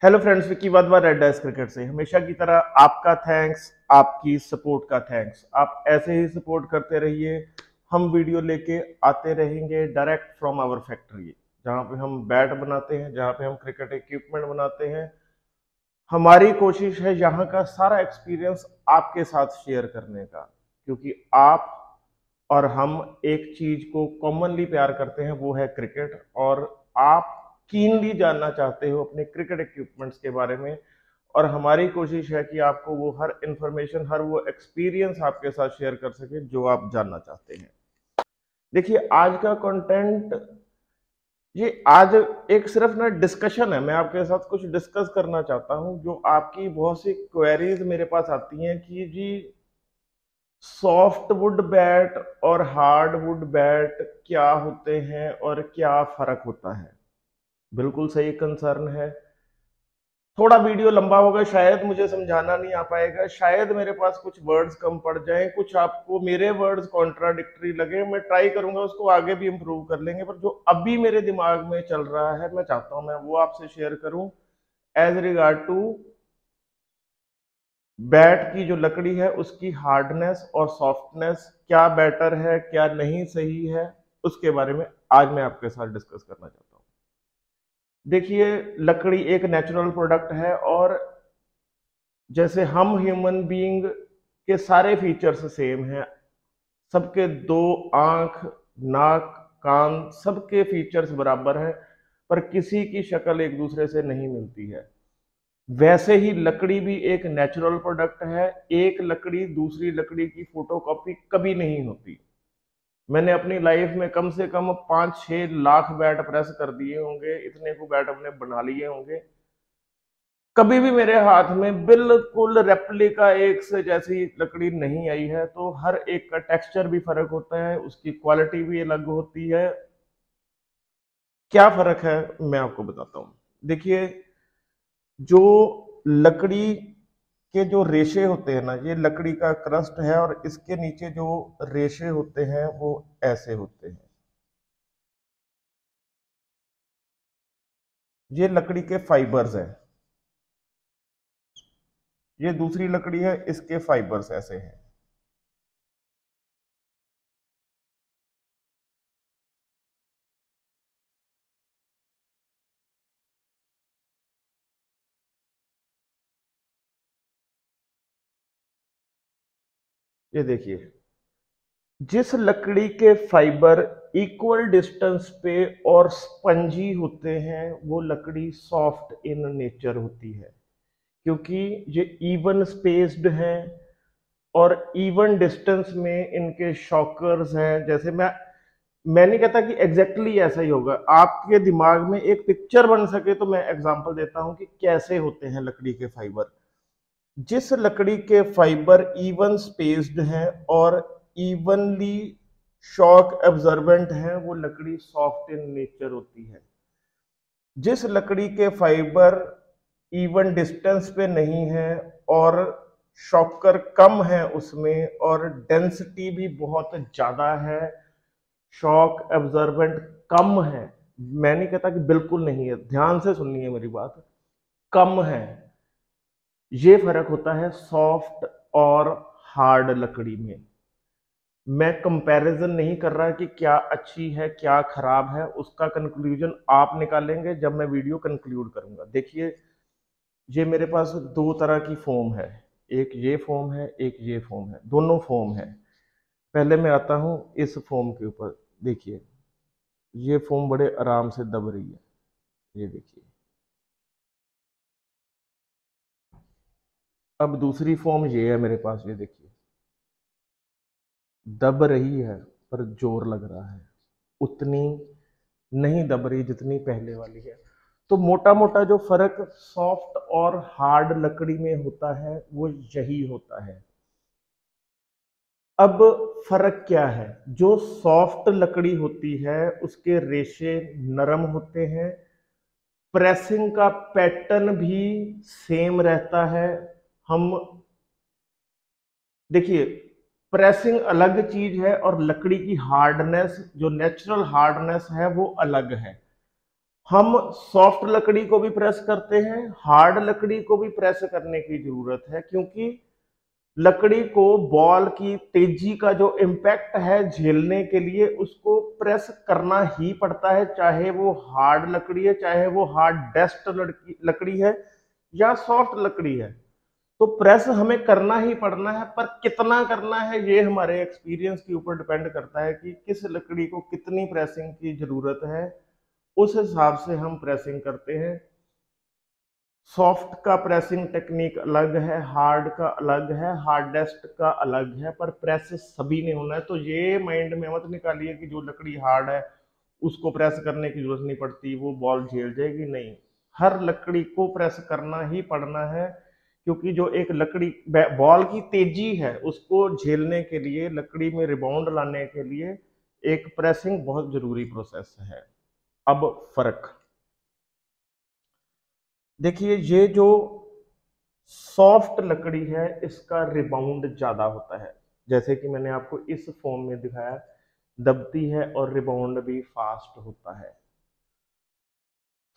Hello friends, Vicky Wadhwa red dice cricket से। हमेशा की तरह आपका थैंक्स, आपकी सपोर्ट का थैंक्स। आप ऐसे ही सपोर्ट करते रहिए। हम वीडियो लेके आते रहेंगे डायरेक्ट फ्रॉम आवर फैक्ट्री, जहाँ पे हम बैट बनाते हैं, जहाँ पे हम क्रिकेट इक्विपमेंट बनाते हैं। हमारी कोशिश है यहाँ का सारा एक्सपीरियंस आपके साथ शेयर करने का, क्योंकि आप और हम एक चीज को कॉमनली प्यार करते हैं, वो है क्रिकेट। और आप कीनली जानना चाहते हो अपने क्रिकेट इक्विपमेंट्स के बारे में। और हमारी कोशिश है कि आपको वो हर इंफॉर्मेशन, हर वो एक्सपीरियंस आपके साथ शेयर कर सके जो आप जानना चाहते हैं। देखिए, आज का कंटेंट, ये आज एक सिर्फ ना डिस्कशन है। मैं आपके साथ कुछ डिस्कस करना चाहता हूं। जो आपकी बहुत सी क्वेरीज मेरे पास आती हैं कि जी, सॉफ्टवुड बैट और हार्डवुड बैट क्या होते हैं और क्या फर्क होता है। बिल्कुल सही कंसर्न है। थोड़ा वीडियो लंबा होगा, शायद मुझे समझाना नहीं आ पाएगा, शायद मेरे पास कुछ वर्ड्स कम पड़ जाएं, कुछ आपको मेरे वर्ड्स कॉन्ट्राडिक्टरी लगे। मैं ट्राई करूंगा उसको आगे भी इंप्रूव कर लेंगे, पर जो अभी मेरे दिमाग में चल रहा है, मैं चाहता हूं मैं वो आपसे शेयर करूं। एज रिगार्ड टू बैट की जो लकड़ी है, उसकी हार्डनेस और सॉफ्टनेस, क्या बेटर है, क्या नहीं सही है, उसके बारे में आज मैं आपके साथ डिस्कस करना चाहता हूं। देखिए, लकड़ी एक नेचुरल प्रोडक्ट है, और जैसे हम ह्यूमन बीइंग के सारे फीचर्स सेम हैं। सबके दो आंख, नाक, कान, सबके फीचर्स बराबर हैं, पर किसी की शक्ल एक दूसरे से नहीं मिलती है। वैसे ही लकड़ी भी एक नेचुरल प्रोडक्ट है। एक लकड़ी दूसरी लकड़ी की फोटोकॉपी कभी नहीं होती। मैंने अपनी लाइफ में कम से कम 5-6 लाख बैट प्रेस कर दिए होंगे, इतने को बैट अपने बना लिए होंगे। कभी भी मेरे हाथ में बिल्कुल रेप्लिका एक से जैसी लकड़ी नहीं आई है। तो हर एक का टेक्सचर भी फर्क होता है, उसकी क्वालिटी भी अलग होती है। क्या फर्क है, मैं आपको बताता हूँ। देखिए, जो लकड़ी के जो रेशे होते हैं ना, ये लकड़ी का क्रस्ट है, और इसके नीचे जो रेशे होते हैं वो ऐसे होते हैं। ये लकड़ी के फाइबर्स हैं। ये दूसरी लकड़ी है, इसके फाइबर्स ऐसे हैं। ये देखिए, जिस लकड़ी के फाइबर इक्वल डिस्टेंस पे और स्पंजी होते हैं, वो लकड़ी सॉफ्ट इन नेचर होती है, क्योंकि ये इवन स्पेस्ड हैं और इवन डिस्टेंस में इनके शॉकर्स हैं। जैसे मैं नहीं कहता कि एग्जैक्टली ऐसा ही होगा, आपके दिमाग में एक पिक्चर बन सके तो मैं एग्जांपल देता हूं कि कैसे होते हैं लकड़ी के फाइबर। जिस लकड़ी के फाइबर इवन स्पेस्ड हैं और इवनली शॉक एब्जॉर्बेंट हैं, वो लकड़ी सॉफ्ट इन नेचर होती है। जिस लकड़ी के फाइबर इवन डिस्टेंस पे नहीं है और शॉकर कम है उसमें, और डेंसिटी भी बहुत ज्यादा है, शॉक एब्जॉर्बेंट कम है, मैं नहीं कहता कि बिल्कुल नहीं है, ध्यान से सुनिए मेरी बात, कम है। ये फर्क होता है सॉफ्ट और हार्ड लकड़ी में। मैं कंपैरिजन नहीं कर रहा कि क्या अच्छी है क्या खराब है, उसका कंक्लूजन आप निकालेंगे जब मैं वीडियो कंक्लूड करूंगा। देखिए, ये मेरे पास दो तरह की फोम है। एक ये फोम है, एक ये फोम है, दोनों फोम है। पहले मैं आता हूं इस फोम के ऊपर। देखिए, ये फोम बड़े आराम से दब रही है। ये देखिए, अब दूसरी फॉर्म ये है मेरे पास। ये देखिए, दब रही है पर जोर लग रहा है, उतनी नहीं दब रही जितनी पहले वाली है। तो मोटा मोटा जो फर्क सॉफ्ट और हार्ड लकड़ी में होता है वो यही होता है। अब फर्क क्या है? जो सॉफ्ट लकड़ी होती है उसके रेशे नरम होते हैं, प्रेसिंग का पैटर्न भी सेम रहता है। हम देखिए, प्रेसिंग अलग चीज है और लकड़ी की हार्डनेस, जो नेचुरल हार्डनेस है, वो अलग है। हम सॉफ्ट लकड़ी को भी प्रेस करते हैं, हार्ड लकड़ी को भी प्रेस करने की जरूरत है, क्योंकि लकड़ी को बॉल की तेजी का जो इम्पैक्ट है झेलने के लिए उसको प्रेस करना ही पड़ता है, चाहे वो हार्ड लकड़ी है, चाहे वो हार्ड डेस्ट लकड़ी है या सॉफ्ट लकड़ी है। तो प्रेस हमें करना ही पड़ना है, पर कितना करना है ये हमारे एक्सपीरियंस के ऊपर डिपेंड करता है कि किस लकड़ी को कितनी प्रेसिंग की जरूरत है, उस हिसाब से हम प्रेसिंग करते हैं। सॉफ्ट का प्रेसिंग टेक्निक अलग है, हार्ड का अलग है, हार्डेस्ट का अलग है, पर प्रेस सभी ने होना है। तो ये माइंड में मत निकालिए कि जो लकड़ी हार्ड है उसको प्रेस करने की जरूरत नहीं पड़ती, वो बॉल झेल जाएगी, नहीं। हर लकड़ी को प्रेस करना ही पड़ना है, क्योंकि जो एक लकड़ी बॉल की तेजी है उसको झेलने के लिए, लकड़ी में रिबाउंड लाने के लिए एक प्रेसिंग बहुत जरूरी प्रोसेस है। अब फर्क देखिए, ये जो सॉफ्ट लकड़ी है इसका रिबाउंड ज्यादा होता है, जैसे कि मैंने आपको इस फॉर्म में दिखाया, दबती है और रिबाउंड भी फास्ट होता है।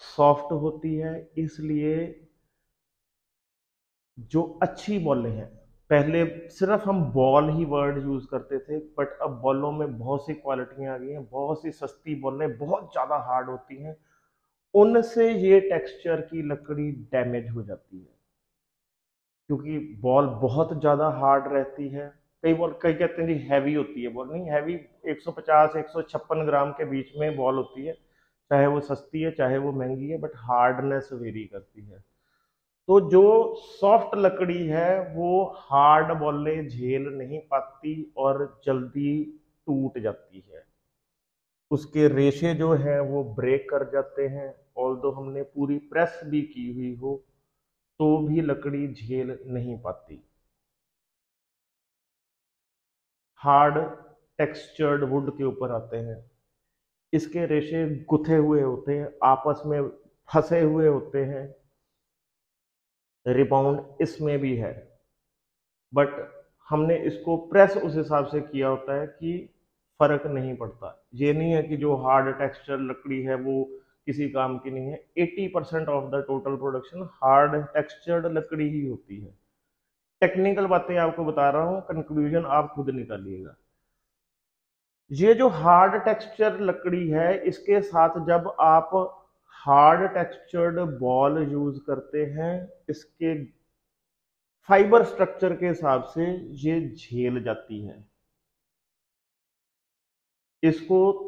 सॉफ्ट होती है इसलिए जो अच्छी बॉलें हैं, पहले सिर्फ हम बॉल ही वर्ड यूज करते थे, बट अब बॉलों में बहुत सी क्वालिटियां आ गई हैं, बहुत सी सस्ती बॉलें बहुत ज्यादा हार्ड होती हैं, उनसे ये टेक्सचर की लकड़ी डैमेज हो जाती है, क्योंकि बॉल बहुत ज्यादा हार्ड रहती है। कई कहते हैं जी हैवी होती है बॉल, नहीं हैवी, 150 156 ग्राम के बीच में बॉल होती है, चाहे वो सस्ती है चाहे वो महंगी है, बट हार्डनेस वेरी करती है। तो जो सॉफ्ट लकड़ी है वो हार्ड बॉलें झेल नहीं पाती और जल्दी टूट जाती है, उसके रेशे जो हैं वो ब्रेक कर जाते हैं, ऑल्दो हमने पूरी प्रेस भी की हुई हो तो भी लकड़ी झेल नहीं पाती। हार्ड टेक्सचर्ड वुड के ऊपर आते हैं, इसके रेशे गुथे हुए होते हैं, आपस में फंसे हुए होते हैं, रिबाउंड इसमें भी है, बट हमने इसको प्रेस उस हिसाब से किया होता है कि फर्क नहीं पड़ता। ये नहीं है कि जो हार्ड टेक्सचर लकड़ी है वो किसी काम की नहीं है, 80% of the total production hard textured लकड़ी ही होती है। टेक्निकल बातें आपको बता रहा हूँ, कंक्लूजन आप खुद निकालिएगा। ये जो हार्ड टेक्सचर लकड़ी है इसके साथ जब आप हार्ड टेक्सचर्ड बॉल यूज करते हैं, इसके फाइबर स्ट्रक्चर के हिसाब से ये झेल जाती है, इसको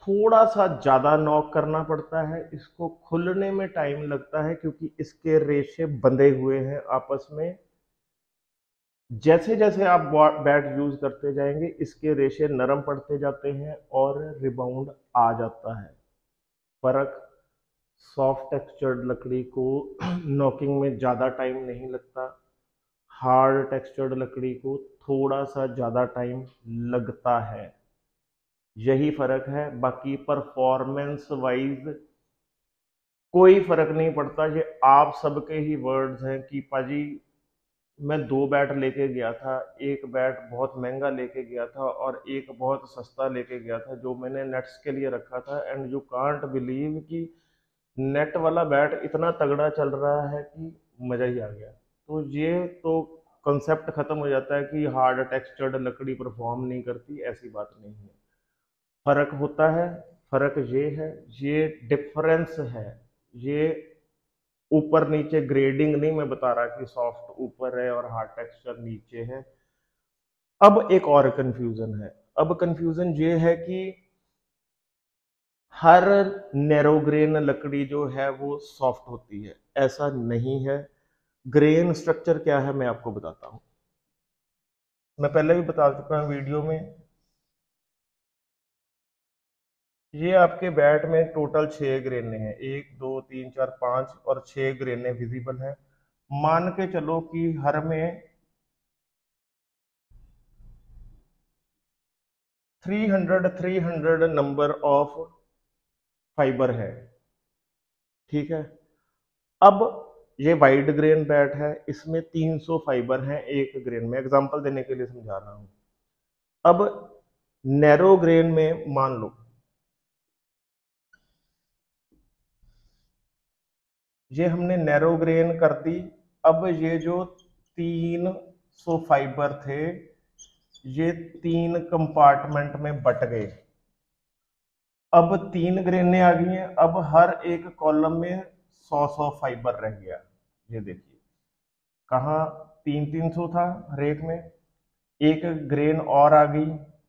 थोड़ा सा ज्यादा नॉक करना पड़ता है, इसको खुलने में टाइम लगता है क्योंकि इसके रेशे बंधे हुए हैं आपस में। जैसे जैसे आप बैट यूज करते जाएंगे इसके रेशे नरम पड़ते जाते हैं और रिबाउंड आ जाता है। फर्क, सॉफ्ट टेक्सचर्ड लकड़ी को नॉकिंग में ज़्यादा टाइम नहीं लगता, हार्ड टेक्सचर्ड लकड़ी को थोड़ा सा ज़्यादा टाइम लगता है, यही फर्क है। बाकी परफॉर्मेंस वाइज कोई फर्क नहीं पड़ता, ये आप सबके ही वर्ड्स हैं कि पाजी मैं 2 बैट लेके गया था, एक बैट बहुत महंगा लेके गया था और एक बहुत सस्ता लेके गया था जो मैंने नेट्स के लिए रखा था, एंड यू कांट बिलीव कि नेट वाला बैट इतना तगड़ा चल रहा है कि मजा ही आ गया। तो ये तो कॉन्सेप्ट खत्म हो जाता है कि हार्ड टेक्सचर्ड लकड़ी परफॉर्म नहीं करती, ऐसी बात नहीं है। फर्क होता है, फर्क ये है, ये डिफरेंस है, ये ऊपर नीचे ग्रेडिंग नहीं मैं बता रहा कि सॉफ्ट ऊपर है और हार्ड टेक्सचर नीचे है। अब एक और कंफ्यूजन है, अब कंफ्यूजन ये है कि हर नैरो ग्रेन लकड़ी जो है वो सॉफ्ट होती है, ऐसा नहीं है। ग्रेन स्ट्रक्चर क्या है मैं आपको बताता हूं, मैं पहले भी बता चुका हूं वीडियो में। ये आपके बैट में टोटल 6 ग्रेने हैं, 1 2 3 4 5 और 6 ग्रेने विजिबल हैं। मान के चलो कि हर में 300 नंबर ऑफ फाइबर है, ठीक है। अब ये वाइड ग्रेन बैट है, इसमें 300 फाइबर हैं एक ग्रेन में, एग्जांपल देने के लिए समझा रहा हूं। अब नैरो ग्रेन में मान लो ये हमने नैरो ग्रेन कर दी। अब ये जो 300 फाइबर थे ये 3 कंपार्टमेंट में बट गए। अब 3 ग्रेनें आ गई हैं। अब हर एक कॉलम में 100 फाइबर रह गया। ये देखिए कहाँ 300 था हर एक में, एक ग्रेन और आ गई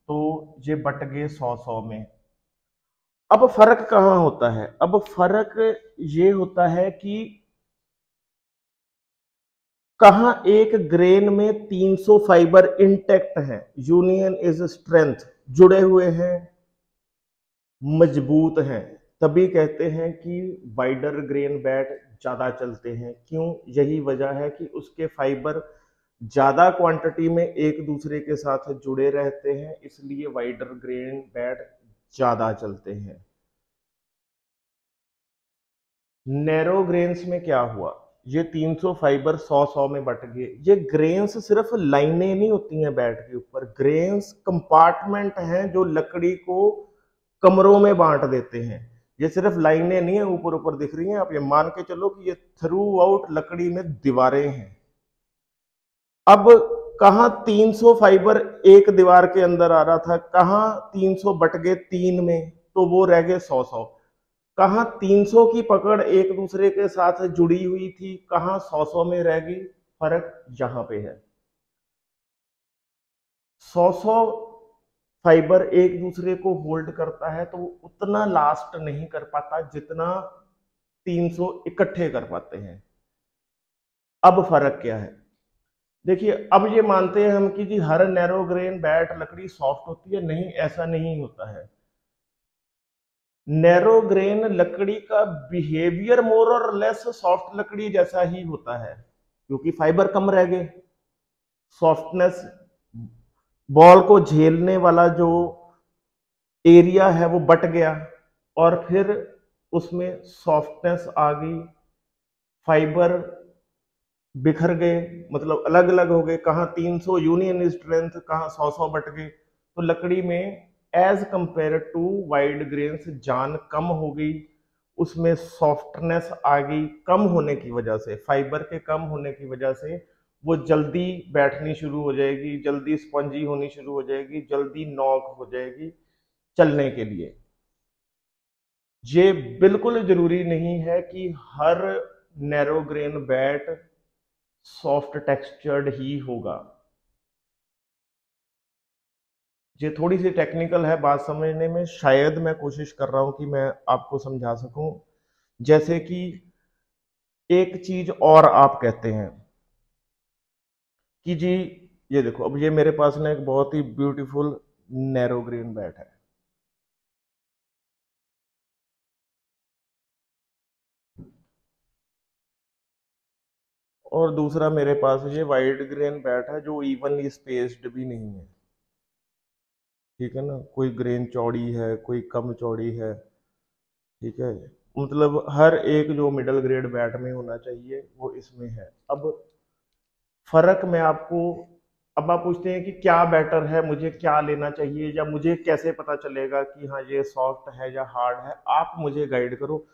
तो ये बट गए 100 में। अब फर्क कहाँ होता है? अब फर्क ये होता है कि कहाँ एक ग्रेन में 300 फाइबर इंटेक्ट हैं, यूनियन इज स्ट्रेंथ, जुड़े हुए हैं, मजबूत हैं, तभी कहते हैं कि वाइडर ग्रेन बैट ज्यादा चलते हैं। क्यों? यही वजह है कि उसके फाइबर ज्यादा क्वांटिटी में एक दूसरे के साथ जुड़े रहते हैं, इसलिए वाइडर ग्रेन बैट ज्यादा चलते हैं। नैरो ग्रेन्स में क्या हुआ? ये 300 फाइबर 100 में बट गए। ये ग्रेन्स सिर्फ लाइनें नहीं होती हैं बैट के ऊपर, ग्रेन्स कंपार्टमेंट हैं जो लकड़ी को कमरों में बांट देते हैं। ये सिर्फ लाइनें नहीं है ऊपर ऊपर दिख रही हैं, आप ये मान के चलो कि ये थ्रू आउट लकड़ी में दीवारें हैं। अब कहाँ 300 फाइबर एक दीवार के अंदर आ रहा था, कहाँ 300 बट गए 3 में, तो वो रह गए 100। कहाँ 300 की पकड़ एक दूसरे के साथ जुड़ी हुई थी, कहाँ 100 में रह गई। फर्क यहां पे है। 100 फाइबर एक दूसरे को होल्ड करता है तो वो उतना लास्ट नहीं कर पाता जितना 300 इकट्ठे कर पाते हैं। अब फर्क क्या है? देखिए अब ये मानते हैं हम कि जी हर नैरो ग्रेन बैट लकड़ी सॉफ्ट होती है, नहीं, ऐसा नहीं होता है। नैरो ग्रेन लकड़ी का बिहेवियर मोर और लेस सॉफ्ट लकड़ी जैसा ही होता है, क्योंकि फाइबर कम रह गए, सॉफ्टनेस, बॉल को झेलने वाला जो एरिया है वो बट गया और फिर उसमें सॉफ्टनेस आ गई, फाइबर बिखर गए, मतलब अलग अलग हो गए, कहाँ 300 यूनियन स्ट्रेंथ, कहाँ 100 बट गए। तो लकड़ी में as compare to wide grains जान कम हो गई, उसमें सॉफ्टनेस आ गई। कम होने की वजह से, फाइबर के कम होने की वजह से वो जल्दी बैठनी शुरू हो जाएगी, जल्दी स्पंजी होनी शुरू हो जाएगी, जल्दी नॉक हो जाएगी चलने के लिए। ये बिल्कुल जरूरी नहीं है कि हर narrow grain but soft textured ही होगा। ये थोड़ी सी टेक्निकल है बात समझने में, शायद मैं कोशिश कर रहा हूं कि मैं आपको समझा सकूं। जैसे कि एक चीज और आप कहते हैं कि जी ये देखो, अब ये मेरे पास ना एक बहुत ही ब्यूटीफुल नैरो ग्रेन बैट है, और दूसरा मेरे पास ये वाइड ग्रेन बैट है जो इवनली स्पेस्ड भी नहीं है। ठीक है ना, कोई ग्रेन चौड़ी है, कोई कम चौड़ी है। ठीक है, मतलब हर एक जो मिडिल ग्रेड बैट में होना चाहिए वो इसमें है। अब फर्क मैं आपको, अब आप पूछते हैं कि क्या बेटर है, मुझे क्या लेना चाहिए, या मुझे कैसे पता चलेगा कि हाँ ये सॉफ्ट है या हार्ड है, आप मुझे गाइड करो।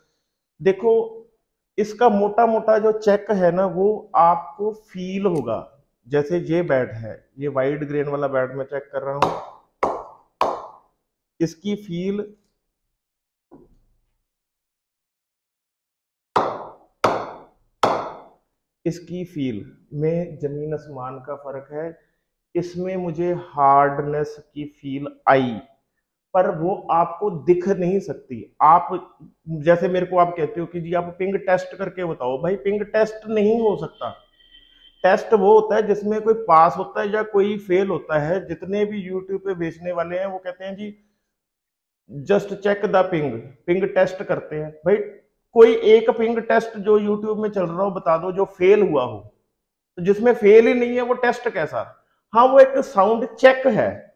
देखो इसका मोटा मोटा जो चेक है ना वो आपको फील होगा। जैसे ये बैट है, ये वाइड ग्रेन वाला बैट मैं चेक कर रहा हूं, इसकी फील इसकी फील में जमीन आसमान का फर्क है। इसमें मुझे हार्डनेस की फील आई, पर वो आपको दिख नहीं सकती। आप जैसे मेरे को आप कहते हो कि जी आप पिंग टेस्ट करके बताओ, भाई पिंग टेस्ट नहीं हो सकता। टेस्ट वो होता है जिसमें कोई पास होता है या कोई फेल होता है। जितने भी यूट्यूब पे बेचने वाले हैं वो कहते हैं जी just check the ping, ping test करते हैं। भाई कोई एक पिंग टेस्ट जो यूट्यूब में चल रहा हो बता दो जो फेल हुआ हो, तो जिसमें फेल ही नहीं है वो टेस्ट कैसा? हाँ वो एक साउंड चेक है,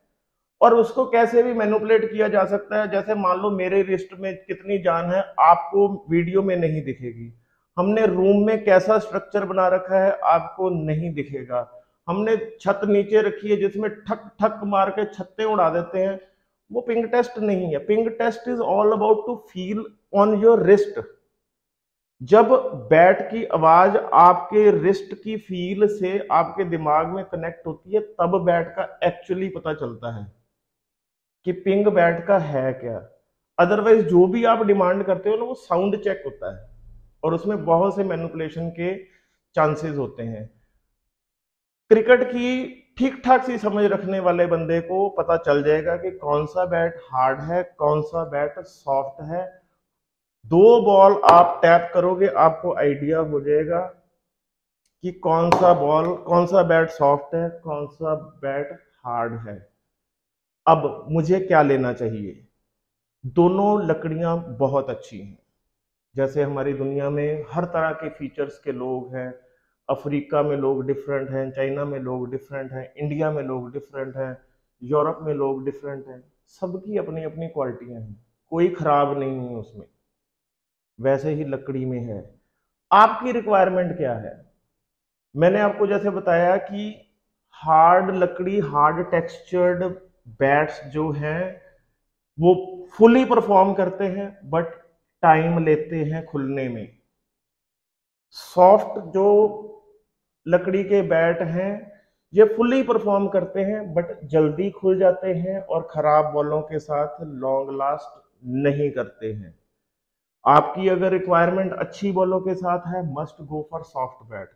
और उसको कैसे भी मैनिपुलेट किया जा सकता है। जैसे मान लो मेरे रिस्ट में कितनी जान है आपको वीडियो में नहीं दिखेगी, हमने रूम में कैसा स्ट्रक्चर बना रखा है आपको नहीं दिखेगा, हमने छत नीचे रखी है जिसमें ठक ठक मार के छत्ते उड़ा देते हैं, वो पिंग टेस्ट नहीं है। Ping test is all about to feel on your wrist. जब बैट की आवाज आपके रिस्ट की फील से आपके दिमाग में कनेक्ट होती है, तब बैट का एक्चुअली पता चलता है कि पिंग बैट का है क्या। अदरवाइज जो भी आप डिमांड करते हो ना, वो साउंड चेक होता है और उसमें बहुत से मैनिपुलेशन के चांसेस होते हैं। क्रिकेट की ठीक ठाक सी समझ रखने वाले बंदे को पता चल जाएगा कि कौन सा बैट हार्ड है, कौन सा बैट सॉफ्ट है। दो बॉल आप टैप करोगे, आपको आइडिया हो जाएगा कि कौन सा बॉल, कौन सा बैट सॉफ्ट है, कौन सा बैट हार्ड है। अब मुझे क्या लेना चाहिए? दोनों लकड़ियां बहुत अच्छी हैं। जैसे हमारी दुनिया में हर तरह के फीचर्स के लोग हैं। अफ्रीका में लोग डिफरेंट हैं, चाइना में लोग डिफरेंट हैं, इंडिया में लोग डिफरेंट हैं, यूरोप में लोग डिफरेंट हैं। सबकी अपनी अपनी क्वालिटियां हैं, कोई खराब नहीं है उसमें। वैसे ही लकड़ी में है। आपकी रिक्वायरमेंट क्या है? मैंने आपको जैसे बताया कि हार्ड लकड़ी, हार्ड टेक्सचर्ड बैट्स जो हैं वो फुली परफॉर्म करते हैं, बट टाइम लेते हैं खुलने में। सॉफ्ट जो लकड़ी के बैट हैं, ये फुली परफॉर्म करते हैं बट जल्दी खुल जाते हैं और खराब बॉलों के साथ लॉन्ग लास्ट नहीं करते हैं। आपकी अगर रिक्वायरमेंट अच्छी बॉलों के साथ है, must go for soft bat.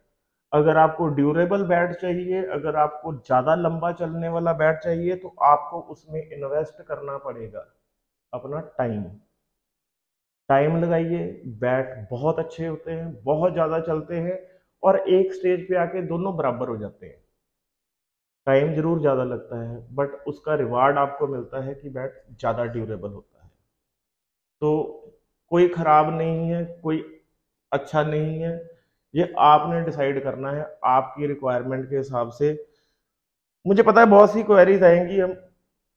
अगर आपको ड्यूरेबल बैट चाहिए, अगर आपको ज्यादा लंबा चलने वाला बैट चाहिए, तो आपको उसमें इन्वेस्ट करना पड़ेगा अपना टाइम। टाइम लगाइए। बैट बहुत अच्छे होते हैं, बहुत ज्यादा चलते हैं और एक स्टेज पे आके दोनों बराबर हो जाते हैं। टाइम जरूर ज्यादा लगता है बट उसका रिवार्ड आपको मिलता है कि बैट ज्यादा ड्यूरेबल होता है। तो कोई खराब नहीं है, कोई अच्छा नहीं है। ये आपने डिसाइड करना है आपकी रिक्वायरमेंट के हिसाब से। मुझे पता है बहुत सी क्वेरीज आएंगी, हम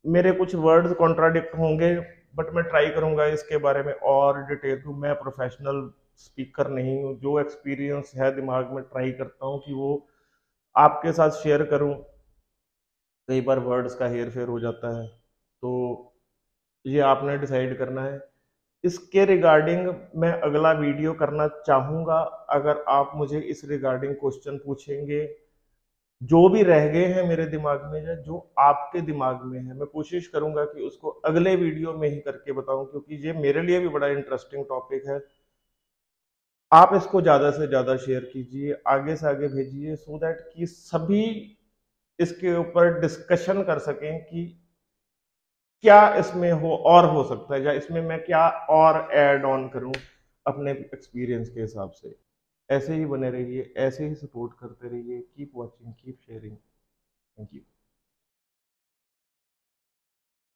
मेरे कुछ वर्ड्स कॉन्ट्राडिक्ट होंगे, बट मैं ट्राई करूंगा इसके बारे में और डिटेल टू। मैं प्रोफेशनल स्पीकर नहीं हूँ, जो एक्सपीरियंस है दिमाग में ट्राई करता हूँ कि वो आपके साथ शेयर करूँ। कई बार वर्ड्स का हेर फेर हो जाता है, तो ये आपने डिसाइड करना है। इसके रिगार्डिंग मैं अगला वीडियो करना चाहूँगा। अगर आप मुझे इस रिगार्डिंग क्वेश्चन पूछेंगे, जो भी रह गए हैं मेरे दिमाग में या जो आपके दिमाग में है, मैं कोशिश करूंगा कि उसको अगले वीडियो में ही करके बताऊं, क्योंकि ये मेरे लिए भी बड़ा इंटरेस्टिंग टॉपिक है। आप इसको ज्यादा से ज्यादा शेयर कीजिए, आगे से आगे भेजिए, सो दैट कि सभी इसके ऊपर डिस्कशन कर सकें कि क्या इसमें हो सकता है, या इसमें मैं क्या और ऐड ऑन करूं अपने एक्सपीरियंस के हिसाब से। ऐसे ही बने रहिए, ऐसे ही सपोर्ट करते रहिए। Keep watching, keep sharing. Thank you.